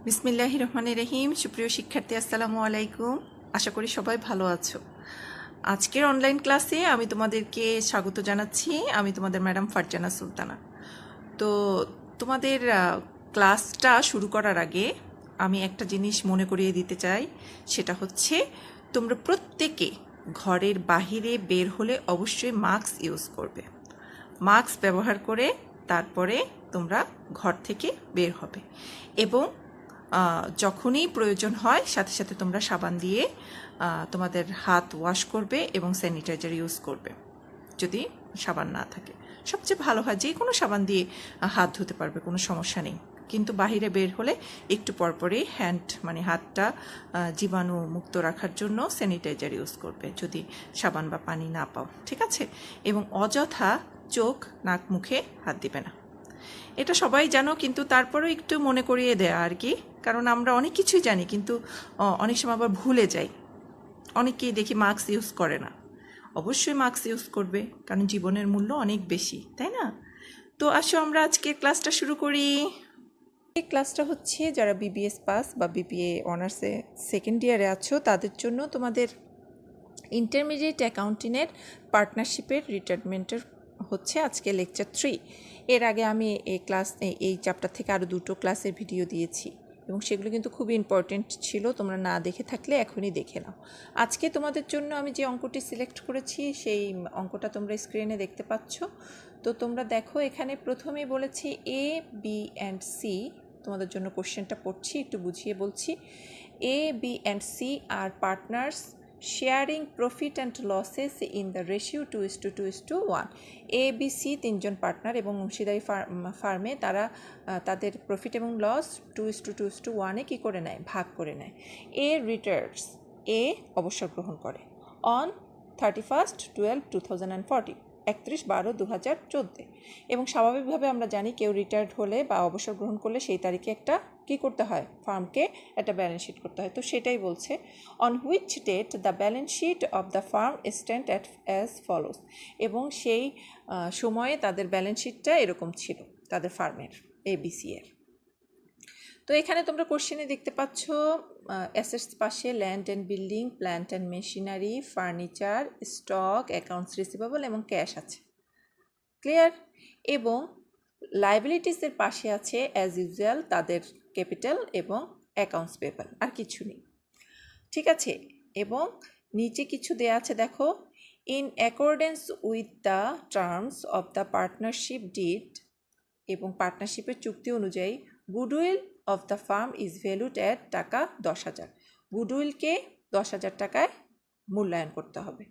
বিসমিল্লাহির রহমানির রহিম। সুপ্রিয় শিক্ষার্থী, আসসালামু আলাইকুম। আশা করি সবাই ভালো আছো। আজকের অনলাইন ক্লাসে আমি তোমাদেরকে স্বাগত জানাচ্ছি। আমি তোমাদের ম্যাডাম ফারজানা সুলতানা। তো তোমাদের ক্লাসটা শুরু করার আগে আমি একটা জিনিস মনে করিয়ে দিতে চাই, সেটা হচ্ছে তোমরা প্রত্যেকে ঘরের বাহিরে বের হলে অবশ্যই মাস্ক ইউজ করবে। মাস্ক ব্যবহার করে তারপরে তোমরা ঘর থেকে বের হবে এবং যখনই প্রয়োজন হয় সাথে সাথে তোমরা সাবান দিয়ে তোমাদের হাত ওয়াশ করবে এবং স্যানিটাইজার ইউজ করবে। যদি সাবান না থাকে সবচেয়ে ভালো হয় যে কোনো সাবান দিয়ে হাত ধুতে পারবে, কোনো সমস্যা নেই। কিন্তু বাহিরে বের হলে একটু পরপরই হাতটা জীবাণু মুক্ত রাখার জন্য স্যানিটাইজার ইউজ করবে যদি সাবান বা পানি না পাও, ঠিক আছে? এবং অযথা চোখ নাক মুখে হাত দিবে না। এটা সবাই জানো, কিন্তু তারপরেও একটু মনে করিয়ে দেয়া আর কি, কারণ আমরা অনেক কিছুই জানি কিন্তু অনেক সময় আবার ভুলে যাই। অনেকেই দেখি মাস্ক ইউজ করে না। অবশ্যই মাস্ক ইউজ করবে, কারণ জীবনের মূল্য অনেক বেশি, তাই না? তো আসো আমরা আজকে ক্লাসটা শুরু করি। এই ক্লাসটা হচ্ছে যারা বিবিএস পাস বা বিবিএ অনার্সে সেকেন্ড ইয়ারে আছো তাদের জন্য, তোমাদের ইন্টারমিডিয়েট অ্যাকাউন্টিংয়ের পার্টনারশিপের রিটায়ারমেন্টের হচ্ছে আজকে লেকচার 3। এর আগে আমি এই চ্যাপ্টার থেকে আরও দুটো ক্লাসের ভিডিও দিয়েছি এবং সেগুলো কিন্তু খুবই ইম্পর্টেন্ট ছিল। তোমরা না দেখে থাকলে এখনই দেখে নাও। আজকে তোমাদের জন্য আমি যে অঙ্কটি সিলেক্ট করেছি সেই অঙ্কটা তোমরা স্ক্রিনে দেখতে পাচ্ছ। তো তোমরা দেখো, এখানে প্রথমেই বলেছি এ বি অ্যান্ড সি। তোমাদের জন্য কোশ্চেনটা পড়ছি, একটু বুঝিয়ে বলছি। A B and C are partners sharing profit and losses in the ratio 2:2:1। A B C তিনজন পার্টনার এবং অংশীদারি ফার্মে তারা তাদের প্রফিট এবং লস 2:2:1 কী করে নেয়, ভাগ করে নেয়। এ রিটায়ার্স, এ অবসর গ্রহণ করে অন 31/12/2014, 31/12/2014। এবং স্বাভাবিকভাবে আমরা জানি কেউ রিটায়ার্ড হলে বা অবসর গ্রহণ করলে সেই তারিখে একটা কী করতে হয়, ফার্মকে একটা ব্যালেন্স শিট করতে হয়। তো সেটাই বলছে, on which date the balance sheet of the firm stand as follows. এবং সেই সময়ে তাদের ব্যালেন্স শিটটা এরকম ছিল তাদের ফার্মের, এবিসি এর। তো এখানে তোমরা কোশ্চেনে দেখতে পাচ্ছ অ্যাসেটস পাশে land and building, plant and machinery, furniture, stock, accounts receivable এবং ক্যাশ আছে। ক্লিয়ার? এবং লাইবিলিটিসের পাশে আছে অ্যাজ ইউজুয়াল তাদের ক্যাপিটাল এবং অ্যাকাউন্টস পেয়েবল, আর কিছু নেই, ঠিক আছে? এবং নিচে কিছু দেয়া আছে, দেখো, in accordance with the terms of the partnership did, এবং পার্টনারশিপের চুক্তি অনুযায়ী goodwill of the farm is valued at টাকা 10,000। গুডউইলকে 10,000 টাকায় মূল্যায়ন করতে হবে।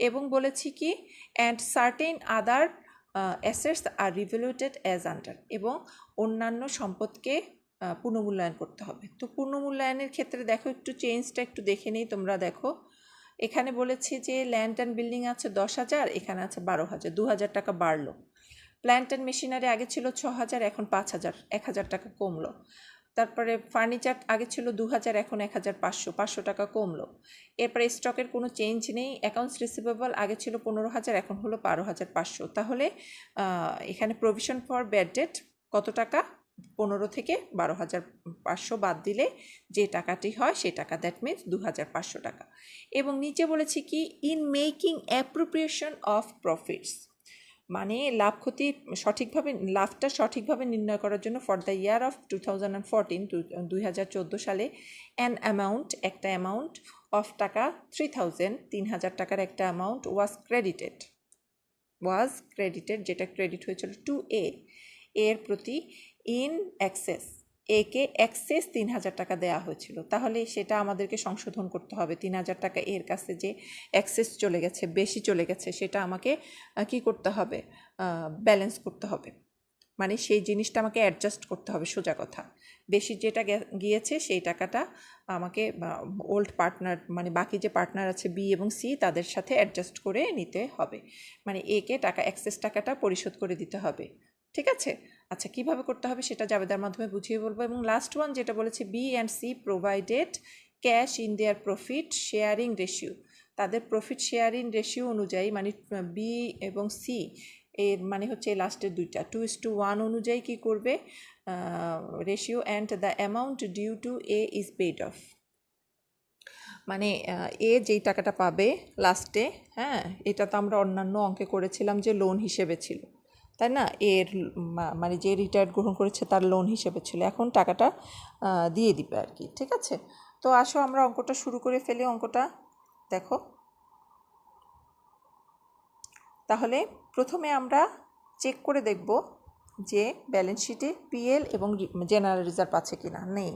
এবং বলেছি কি, and certain other assets are revaluated as under, এবং অন্যান্য সম্পদকে পুনর্মূল্যায়ন করতে হবে। তো পুনর্মূল্যায়নের ক্ষেত্রে দেখো, একটু চেঞ্জটা একটু দেখে নিই। তোমরা দেখো, এখানে বলেছি যে ল্যান্ড অ্যান্ড বিল্ডিং আছে 10,000, এখানে আছে 12,000, 2,000 টাকা বাড়লো। প্ল্যান্ট অ্যান্ড মেশিনারি আগে ছিল 6,000, এখন 5,000, 1,000 টাকা কমলো। তারপরে ফার্নিচার আগে ছিল 2,000, এখন 1,500, 500 টাকা কমলো। এরপরে স্টকের কোনো চেঞ্জ নেই। অ্যাকাউন্টস রিসিভেবল আগে ছিল 15,000, এখন হলো 12,500। তাহলে এখানে প্রভিশন ফর ব্যাড ডেট কত টাকা, 15 থেকে 12,500 বাদ দিলে যে টাকাটি হয় সেই টাকা, দ্যাট মিনস 2,500 টাকা। এবং নিচে বলেছি কি, in making appropriation of profits, মানে লাভ ক্ষতি সঠিকভাবে, লাভটা সঠিকভাবে নির্ণয় করার জন্য ফর দ্য ইয়ার অফ 2014, 2014 সালে অ্যান অ্যামাউন্ট, একটা অ্যামাউন্ট অফ টাকা 3,000, 3,000 টাকার একটা অ্যামাউন্ট ওয়াজ ক্রেডিটেড, যেটা ক্রেডিট হয়েছিল টু এর প্রতি ইন অ্যাক্সেস, একে অ্যাক্সেস 3,000 টাকা দেওয়া হয়েছিল। তাহলে সেটা আমাদেরকে সংশোধন করতে হবে। 3,000 টাকা এর কাছে যে অ্যাক্সেস চলে গেছে, বেশি চলে গেছে, সেটা আমাকে কি করতে হবে, ব্যালেন্স করতে হবে। মানে সেই জিনিসটা আমাকে অ্যাডজাস্ট করতে হবে, সোজা কথা। বেশি যেটা গিয়েছে সেই টাকাটা আমাকে ওল্ড পার্টনার, মানে বাকি যে পার্টনার আছে বি এবং সি, তাদের সাথে অ্যাডজাস্ট করে নিতে হবে। মানে একে টাকা, অ্যাক্সেস টাকাটা পরিশোধ করে দিতে হবে, ঠিক আছে? আচ্ছা, কিভাবে করতে হবে সেটা জাবেদার মাধ্যমে বুঝিয়ে বলবো। এবং লাস্ট ওয়ান যেটা বলেছে, B and C provided cash in their profit sharing ratio, তাদের প্রফিট শেয়ারিং রেশিও অনুযায়ী, মানে বি এবং সি এর মানে হচ্ছে লাস্টের দুইটা 2:1 অনুযায়ী কী করবে, ratio and the amount due to A is paid off, মানে এ যেই টাকাটা পাবে লাস্টে, হ্যাঁ এটা তো আমরা অন্যান্য অঙ্কে করেছিলাম যে লোন হিসেবে ছিল, তাই না, এর মানে যে রিটায়ার্ড গ্রহণ করেছে তার লোন হিসেবে ছিল, এখন টাকাটা দিয়ে দিবে আর কি। ঠিক আছে, তো আসো আমরা অঙ্কটা শুরু করে ফেলি। অঙ্কটা দেখো, তাহলে প্রথমে আমরা চেক করে দেখব যে ব্যালেন্স শিটে পিএল এবং জেনারেল রিজার্ভ আছে কি না, নেই,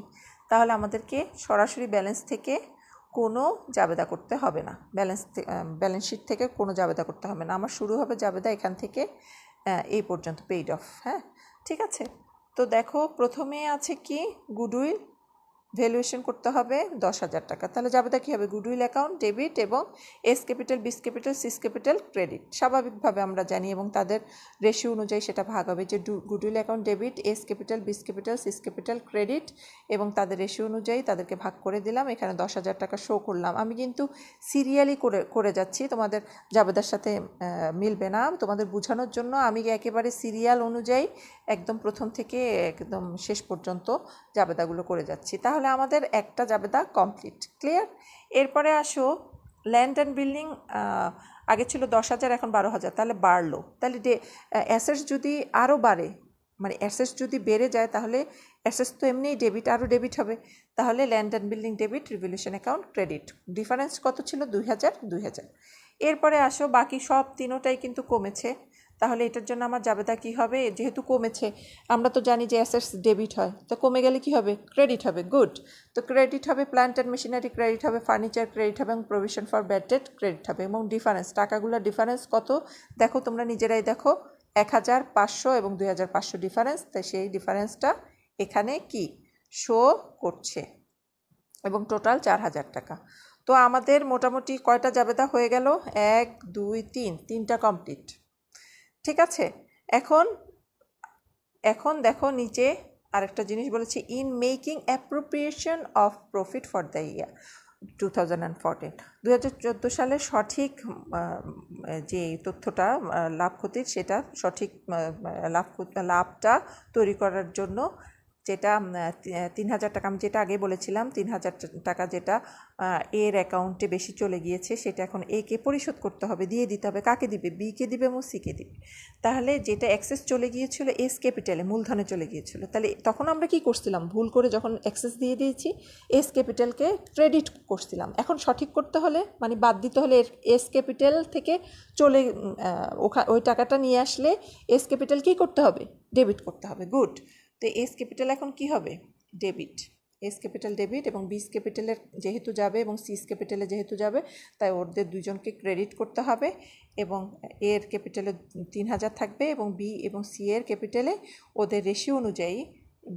তাহলে আমাদেরকে সরাসরি ব্যালেন্স থেকে কোনো জাবেদা করতে হবে না, ব্যালেন্স শিট থেকে কোনো জাবেদা করতে হবে না, আমার শুরু হবে জাবেদা এখান থেকে এই পর্যন্ত পেইড অফ। হ্যাঁ ঠিক আছে, তো দেখো প্রথমে আছে কি গুডউইল ভ্যালুয়েশন করতে হবে 10,000 টাকা, তাহলে জাবেদা কী হবে, গুডউইল অ্যাকাউন্ট ডেবিট এবং এস ক্যাপিটাল, বিস ক্যাপিটাল, সিস ক্যাপিটাল ক্রেডিট, স্বাভাবিকভাবে আমরা জানি এবং তাদের রেশিও অনুযায়ী সেটা ভাগ হবে যে goodwill account debit, S capital, বিস ক্যাপিটাল, সিস ক্যাপিটাল ক্রেডিট, এবং তাদের রেশিও অনুযায়ী তাদেরকে ভাগ করে দিলাম, এখানে 10,000 টাকা শো করলাম। আমি কিন্তু সিরিয়ালি করে যাচ্ছি, তোমাদের জাবেদার সাথে মিলবে না, তোমাদের বোঝানোর জন্য আমি একেবারে সিরিয়াল অনুযায়ী একদম প্রথম থেকে একদম শেষ পর্যন্ত জাবেদাগুলো করে যাচ্ছি, তাহলে আমাদের একটা জাবেদা কমপ্লিট, ক্লিয়ার। এরপরে আসো ল্যান্ড অ্যান্ড বিল্ডিং, আগে ছিল 10,000 এখন 12,000, তাহলে বাড়লো, তাহলে অ্যাসেটস যদি আরও বাড়ে, মানে অ্যাসেটস যদি বেড়ে যায় তাহলে অ্যাসেটস তো এমনিই ডেবিট, আরও ডেবিট হবে, তাহলে land and building debit, revaluation account credit, difference কত ছিল 2,000। এরপরে আসো বাকি সব তিনোটাই কিন্তু কমেছে, তাহলে এটার জন্য আমার জাবেদা কী হবে, যেহেতু কমেছে আমরা তো জানি যে অ্যাসেটস ডেবিট হয়, তো কমে গেলে কী হবে, ক্রেডিট হবে, গুড, তো ক্রেডিট হবে প্ল্যান্ট অ্যান্ড মেশিনারি ক্রেডিট হবে, ফার্নিচার ক্রেডিট হবে এবং provision for bad date credit হবে, এবং ডিফারেন্স টাকাগুলোর ডিফারেন্স কত দেখো, তোমরা নিজেরাই দেখো 1,500 এবং 2,500 ডিফারেন্স, তাই সেই ডিফারেন্সটা এখানে কি শো করছে, এবং টোটাল 4,000 টাকা। তো আমাদের মোটামুটি কয়টা জাবেদা হয়ে গেল, 1 2 3, তিনটা কমপ্লিট। ঠিক আছে, এখন দেখো নিচে আরেকটা জিনিস বলেছে, in making appropriation of profit for the year 2014, 2014 সালের সঠিক যে তথ্যটা লাভ ক্ষতির, সেটা সঠিক লাভটা তৈরি করার জন্য যেটা 3,000 টাকা, আমি যেটা আগে বলেছিলাম 3,000 টাকা যেটা এর অ্যাকাউন্টে বেশি চলে গিয়েছে, সেটা এখন একে পরিশোধ করতে হবে, দিয়ে দিতে হবে, কাকে দিবে, বিকে দিবে এবং সিকে দিবে, তাহলে যেটা অ্যাক্সেস চলে গিয়েছিল এস ক্যাপিটালে মূলধনে চলে গিয়েছিল, তাহলে তখন আমরা কি করছিলাম, ভুল করে যখন অ্যাক্সেস দিয়ে দিয়েছি এস ক্যাপিটালকে ক্রেডিট করছিলাম, এখন সঠিক করতে হলে মানে বাদ দিতে হলে এস ক্যাপিটাল থেকে চলে ওই টাকাটা নিয়ে আসলে এস ক্যাপিটাল কী করতে হবে, ডেবিট করতে হবে, গুড, তো এস ক্যাপিটাল এখন কি হবে, ডেবিট, এস ক্যাপিটাল ডেবিট, এবং বিস ক্যাপিটালের যেহেতু যাবে এবং সিস ক্যাপিটালে যেহেতু যাবে তাই ওদের দুজনকে ক্রেডিট করতে হবে, এবং এর ক্যাপিটালে 3,000 থাকবে এবং বি এবং সি এর ক্যাপিটালে ওদের রেশিও অনুযায়ী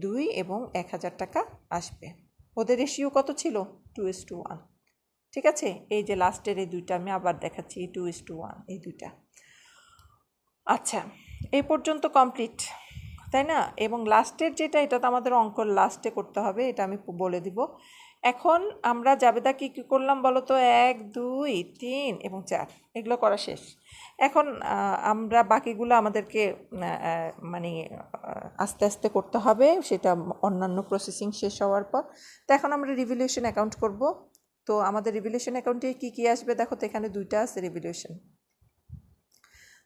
2 এবং 1,000 টাকা আসবে, ওদের রেশিও কত ছিল 2:1। ঠিক আছে, এই যে লাস্টের এই দুইটা আমি আবার দেখাচ্ছি, 2:1 এই দুইটা। আচ্ছা, এই পর্যন্ত কমপ্লিট, তাই না, এবং লাস্টের যেটা এটা তো আমাদের অঙ্কর লাস্টে করতে হবে, এটা আমি বলে দিব। এখন আমরা জাবেদা কী কী করলাম বলো তো, 1 2 3 এবং 4, এগুলো করা শেষ। এখন আমরা বাকিগুলো আমাদেরকে মানে আস্তে আস্তে করতে হবে, সেটা অন্যান্য প্রসেসিং শেষ হওয়ার পর। তো এখন আমরা রিভ্যালুয়েশন অ্যাকাউন্ট করব, তো আমাদের রিভ্যালুয়েশন অ্যাকাউন্টে কী কী আসবে দেখো, তো এখানে দুইটা আছে রিভ্যালুয়েশন,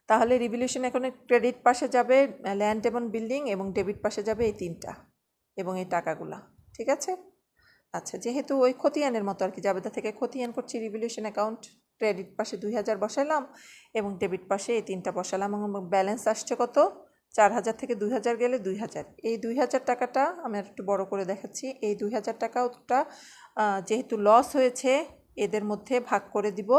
তাহলে রিভ্যালুয়েশন অ্যাকাউন্টে ক্রেডিট পাশে যাবে ল্যান্ড এবং বিল্ডিং, এবং ডেবিট পাশে যাবে এই তিনটা এবং এই টাকাগুলা। ঠিক আছে, আচ্ছা, যেহেতু ওই খতিয়ানের মতো আর কি, জাবেদা থেকে খতিয়ান করছি, রিভ্যালুয়েশন অ্যাকাউন্ট ক্রেডিট পাশে 2,000 বসালাম এবং ডেবিট পাশে এই তিনটা বসালাম, এবং ব্যালেন্স আসছে কত, 4,000 থেকে 2,000 গেলে 2,000, এই 2,000 টাকাটা আমি একটু বড় করে দেখাচ্ছি, এই 2,000 টাকাটা যেহেতু লস হয়েছে এদের মধ্যে ভাগ করে দিব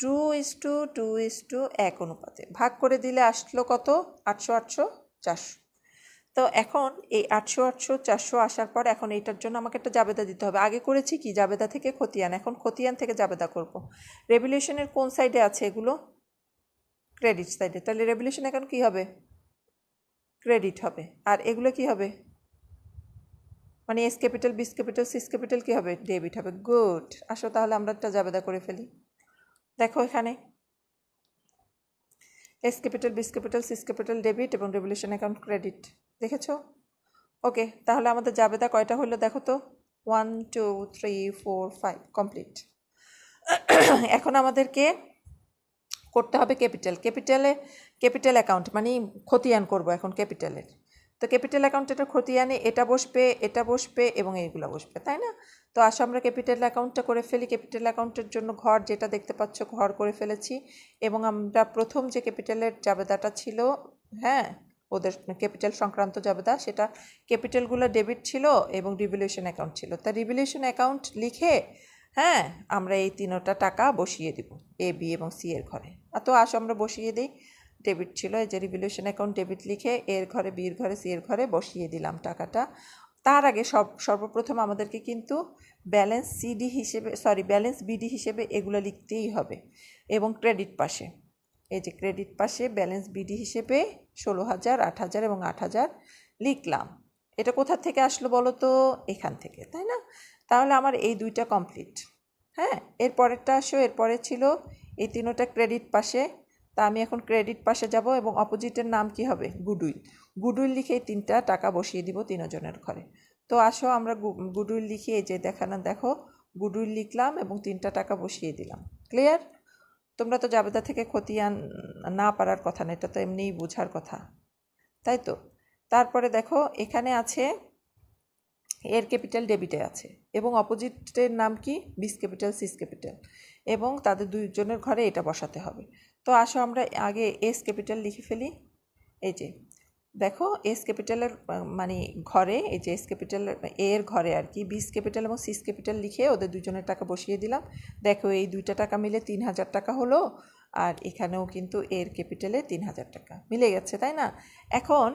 2:2:1 অনুপাতে, ভাগ করে দিলে আসলো কত, 800 800 400। তো এখন এই 800 800 400 আসার পর এখন এইটার জন্য আমাকে একটা জাবেদা দিতে হবে, আগে করেছি কি জাবেদা থেকে খতিয়ান, এখন খতিয়ান থেকে জাবেদা করব। রেভ্যালুয়েশনের কোন সাইডে আছে এগুলো, ক্রেডিট সাইডে, তাহলে রেভ্যালুয়েশন এখন কি হবে, ক্রেডিট হবে, আর এগুলো কি হবে, মানে এস ক্যাপিটাল, বিস ক্যাপিটাল, সিস ক্যাপিটাল কী হবে, ডেবিট হবে, গুড। আসো তাহলে আমরা একটা জাবেদা করে ফেলি, দেখো এখানে এস ক্যাপিটাল, বিস ক্যাপিটাল, সিস ক্যাপিটাল ডেবিট এবং রেভলিউশন অ্যাকাউন্ট ক্রেডিট। দেখেছো? ওকে, তাহলে আমাদের জাবেদা কয়টা হলো দেখো তো? 1 2 3 4 5 কমপ্লিট। এখন আমাদেরকে করতে হবে ক্যাপিটাল অ্যাকাউন্ট, মানে খতিয়ান করব এখন ক্যাপিটালের। তো ক্যাপিটাল অ্যাকাউন্ট খতিয়ানে এটা বসবে এবং এইগুলো বসবে, তাই না? তো আসো আমরা ক্যাপিটাল অ্যাকাউন্টটা করে ফেলি। ক্যাপিটাল অ্যাকাউন্টের জন্য ঘর যেটা দেখতে পাচ্ছ, ঘর করে ফেলেছি। এবং আমরা প্রথম যে ক্যাপিটালের জাবেদাটা ছিল, হ্যাঁ, ওদের ক্যাপিটাল সংক্রান্ত জাবেদা, সেটা ক্যাপিটালগুলো ডেবিট ছিল এবং রিভলিউশন অ্যাকাউন্ট ছিল। তা রিভলিউশন অ্যাকাউন্ট লিখে, হ্যাঁ, আমরা এই তিনোটা টাকা বসিয়ে দিব এ, বি এবং সি এর ঘরে। তো আসো আমরা বসিয়ে দিই। ডেবিট ছিল, এই যে রিভলিউশন অ্যাকাউন্ট ডেবিট লিখে এর ঘরে, বির ঘরে, সি এর ঘরে বসিয়ে দিলাম টাকাটা। তার আগে সর্বপ্রথম আমাদেরকে কিন্তু ব্যালেন্স বিডি হিসেবে এগুলো লিখতেই হবে। এবং ক্রেডিট পাশে, এই যে ক্রেডিট পাশে ব্যালেন্স বিডি হিসেবে 16,000, 8,000 এবং 8,000 লিখলাম। এটা কোথা থেকে আসলো বলো তো? এখান থেকে, তাই না? তাহলে আমার এই দুইটা কমপ্লিট। হ্যাঁ, এরপরেরটা আসো। এরপরে ছিল এই তিনোটা ক্রেডিট পাশে। তা আমি এখন ক্রেডিট পাশে যাব এবং অপোজিটের নাম কি হবে? গুডউইল লিখে এই 3টা টাকা বসিয়ে দিব তিনজনের ঘরে। তো আসো আমরা গুডউইল লিখে, এই যে দেখো গুডউইল লিখলাম এবং 3টা টাকা বসিয়ে দিলাম। ক্লিয়ার? তোমরা তো জাবেদা থেকে খতিয়ান না পারার কথা না, এটা তো এমনিই বোঝার কথা, তাই তো? তারপরে দেখো এখানে আছে এর ক্যাপিটাল ডেবিটে আছে এবং অপোজিটের নাম কি? বিস ক্যাপিটাল, সিস ক্যাপিটাল, এবং তাদের দুইজনের ঘরে এটা বসাতে হবে। তো আসো আমরা আগে এস ক্যাপিটাল লিখে ফেলি। এই যে দেখো এস ক্যাপিটালের মানে ঘরে, এই যে এস ক্যাপিটাল এর ঘরে আর কি, বিস ক্যাপিটাল এবং সিস ক্যাপিটাল লিখে ওদের দুজনের টাকা বসিয়ে দিলাম। দেখো এই দুইটা টাকা মিলে 3,000 টাকা হলো। আর এখানেও কিন্তু এর ক্যাপিটালে 3,000 টাকা মিলে গেছে, তাই না? এখন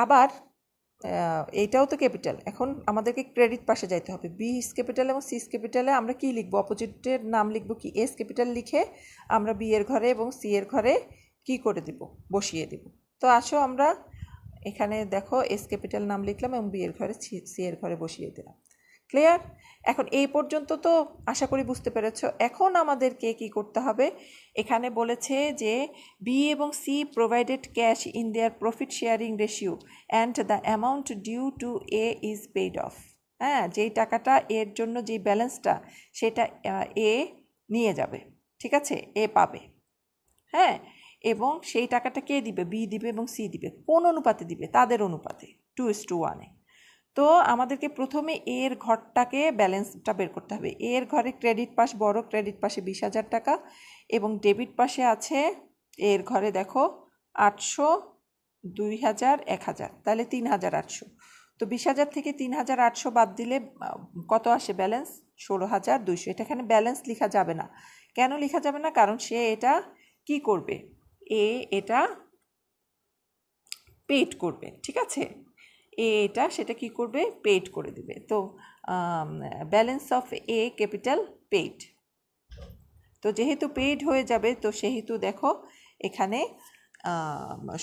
আবার এইটাও তো ক্যাপিটাল। এখন আমাদেরকে ক্রেডিট পাশে যাইতে হবে। বিস ক্যাপিটাল এবং সিস ক্যাপিটালে আমরা কি লিখবো? অপোজিটের নাম লিখবো কি? এস ক্যাপিটাল লিখে আমরা বি এর ঘরে এবং সি এর ঘরে কি করে দিব? বসিয়ে দিব। তো আসো আমরা এখানে দেখো এস ক্যাপিটাল নাম লিখলাম এবং বি এর ঘরে, সি এর ঘরে বসিয়ে দিলাম। ক্লিয়ার? এখন এই পর্যন্ত তো আশা করি বুঝতে পেরেছ। এখন আমাদেরকে কি করতে হবে? এখানে বলেছে যে বি এবং C provided cash in their profit sharing ratio and the amount due to A is paid off. হ্যাঁ, যেই টাকাটা এর জন্য, যেই ব্যালেন্সটা, সেটা এ নিয়ে যাবে, ঠিক আছে? এ পাবে, হ্যাঁ। এবং সেই টাকাটা কে দিবে? বি দিবে এবং সি দিবে। কোন অনুপাতে দিবে? তাদের অনুপাতে, 2:1-এ। তো আমাদেরকে প্রথমে এর ঘরটাকে ব্যালেন্সটা বের করতে হবে। এর ঘরে ক্রেডিট পাশ বড়, ক্রেডিট পাশে 20,000 টাকা এবং ডেবিট পাশে আছে এর ঘরে দেখো 800, 2,000, 1,000, তাহলে 3,800। তো 20,000 থেকে 3,800 বাদ দিলে কত আসে ব্যালেন্স? 16,200। এটা এখানে ব্যালেন্স লেখা যাবে না। কেন লেখা যাবে না? কারণ সে এটা কি করবে? এটা পেইড করবে, ঠিক আছে? এটা সেটা কি করবে? পেইড করে দিবে। তো balance of A capital paid. তো যেহেতু পেইড হয়ে যাবে, তো সেহেতু দেখো এখানে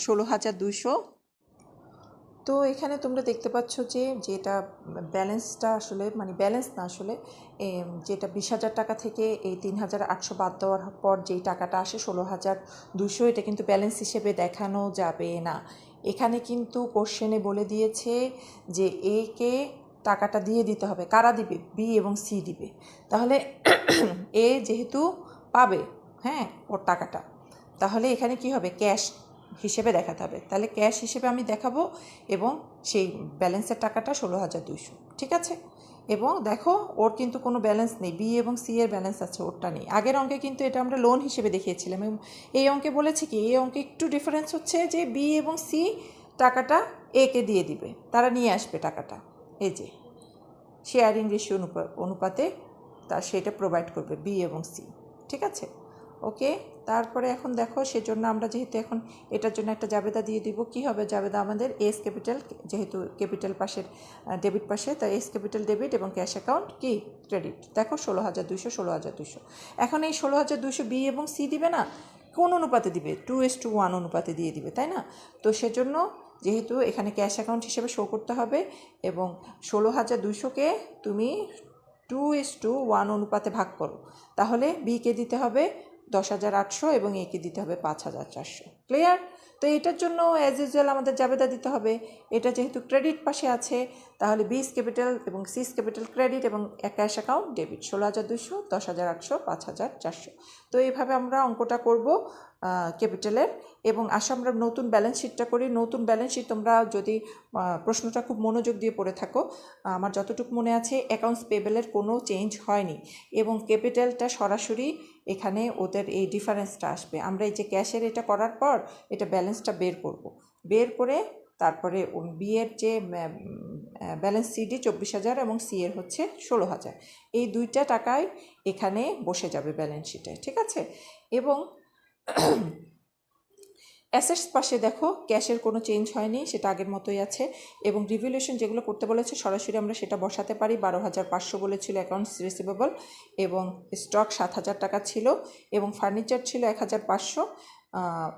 16,200। তো এখানে তোমরা দেখতে পাচ্ছ যে যেটা ব্যালেন্সটা আসলে, মানে ব্যালেন্স না আসলে, যেটা 20,000 টাকা থেকে এই 3,800 বাদ দেওয়ার পর যেই টাকাটা আসে 16,200, এটা কিন্তু ব্যালেন্স হিসেবে দেখানো যাবে না। এখানে কিন্তু কোশ্চেনে বলে দিয়েছে যে এ কে টাকাটা দিয়ে দিতে হবে। কারা দিবে? বি এবং সি দিবে। তাহলে এ যেহেতু পাবে, হ্যাঁ, ওর টাকাটা, তাহলে এখানে কি হবে? ক্যাশ হিসেবে দেখাতে হবে। তাহলে ক্যাশ হিসেবে আমি দেখাবো এবং সেই ব্যালেন্সের টাকাটা 16,200, ঠিক আছে? এবং দেখো ওর কিন্তু কোনো ব্যালেন্স নেই। বি এবং সি এর ব্যালেন্স আছে, ওরটা নেই। আগের অঙ্কে কিন্তু এটা আমরা লোন হিসেবে দেখিয়েছিলাম এবং এই অঙ্কে বলেছে কি, এই অঙ্কে একটু ডিফারেন্স হচ্ছে যে বি এবং সি টাকাটা এ কে দিয়ে দিবে, তারা নিয়ে আসবে টাকাটা। এই যে শেয়ারিং রেশিও অনুপাতে সেটা প্রোভাইড করবে বি এবং সি, ঠিক আছে? ওকে, তারপরে এখন দেখো সেজন্য আমরা যেহেতু এখন এটার জন্য একটা জাবেদা দিয়ে দিব। কি হবে জাবেদা আমাদের? এস ক্যাপিটাল, যেহেতু ক্যাপিটাল পাশের ডেবিট পাশে, তাই এস ক্যাপিটাল ডেবিট এবং ক্যাশ অ্যাকাউন্ট কি? ক্রেডিট। দেখো 16,200। এখন এই 16,200 বি এবং সি দিবে না, কোন অনুপাতে দিবে? 2:1 অনুপাতে দিয়ে দিবে, তাই না? তো সেজন্য যেহেতু এখানে ক্যাশ অ্যাকাউন্ট হিসেবে শো করতে হবে এবং 16,200কে তুমি 2:1 অনুপাতে ভাগ করো, তাহলে বিকে দিতে হবে 10,800 এবং একে দিতে হবে 5,400। ক্লিয়ার? তো এটার জন্য অ্যাজ ইউজুয়াল আমাদের জাবেদা দিতে হবে। এটা যেহেতু ক্রেডিট পাশে আছে তাহলে বিস ক্যাপিটাল এবং সিস ক্যাপিটাল ক্রেডিট এবং ক্যাশ অ্যাকাউন্ট ডেবিট। 16,200, 10,800, 5,400। তো এইভাবে আমরা অঙ্কটা করব ক্যাপিটালের। এবং আসো আমরা নতুন ব্যালেন্স শিটটা করি। নতুন ব্যালেন্স শিট তোমরা যদি প্রশ্নটা খুব মনোযোগ দিয়ে পড়ে থাকো, আমার যতটুকু মনে আছে অ্যাকাউন্টস পেবেলের কোনো চেঞ্জ হয়নি এবং ক্যাপিটালটা সরাসরি এখানে ওদের এই ডিফারেন্সটা আসবে। আমরা এই যে ক্যাশের এটা করার পর এটা ব্যালেন্সটা বের করব, বের করে তারপরে বিয়ের যে ব্যালেন্স সিডি 24,000 এবং সি এর হচ্ছে 16,000, এই দুইটা টাকায় এখানে বসে যাবে ব্যালেন্স শিটে। ঠিক আছে? এবং অ্যাসেটস পাশে দেখো ক্যাশের কোনো চেঞ্জ হয়নি, সেটা আগের মতোই আছে। এবং রিভ্যালুয়েশন যেগুলো করতে বলেছে সরাসরি আমরা সেটা বসাতে পারি। 12,500 বলেছিল অ্যাকাউন্টস রিসিভেবল এবং স্টক 7,000 টাকা ছিল এবং ফার্নিচার ছিল 1,500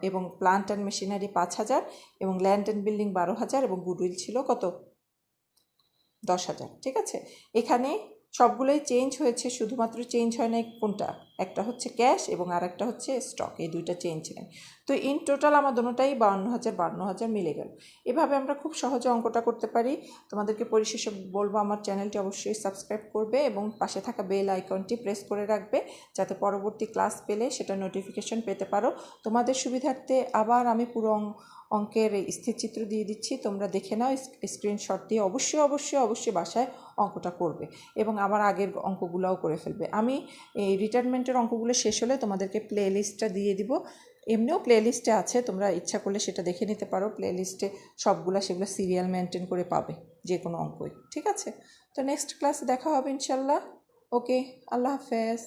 এবং প্লান্ট অ্যান্ড মেশিনারি 5,000 এবং ল্যান্ড অ্যান্ড বিল্ডিং 12,000 এবং গুডউইল ছিল কত? 10,000। ঠিক আছে? এখানে সবগুলোই চেঞ্জ হয়েছে, শুধুমাত্র চেঞ্জ হয় না কোনটা, একটা হচ্ছে ক্যাশ এবং আর একটা হচ্ছে স্টক, এই দুইটা চেঞ্জ নেই। তো ইন টোটাল আমার দুটোটাই 52,000 মিলে গেল। এভাবে আমরা খুব সহজে অঙ্কটা করতে পারি। তোমাদেরকে পরিশেষে বলবো আমার চ্যানেলটি অবশ্যই সাবস্ক্রাইব করবে এবং পাশে থাকা বেল আইকনটি প্রেস করে রাখবে যাতে পরবর্তী ক্লাস পেলে সেটা নোটিফিকেশন পেতে পারো। তোমাদের সুবিধার্থে আবার আমি পুরো অঙ্কের স্থিরচিত্র দিয়ে দিচ্ছি, তোমরা দেখে নাও, স্ক্রিনশট দিয়ে অবশ্যই বাসায় অঙ্কটা করবে এবং আমার আগের অঙ্কগুলোও করে ফেলবে। আমি এই রিটায়ারমেন্টের অঙ্কগুলো শেষ হলে তোমাদেরকে প্লে লিস্টটা দিয়ে দিব। এমনিও প্লে লিস্টে আছে, তোমরা ইচ্ছা করলে সেটা দেখে নিতে পারো। প্লে লিস্টে সবগুলো সেগুলো সিরিয়াল মেনটেন করে পাবে যে কোনো অঙ্কই। ঠিক আছে? তো নেক্সট ক্লাসে দেখা হবে ইনশাল্লাহ। ওকে, আল্লাহ হাফেজ।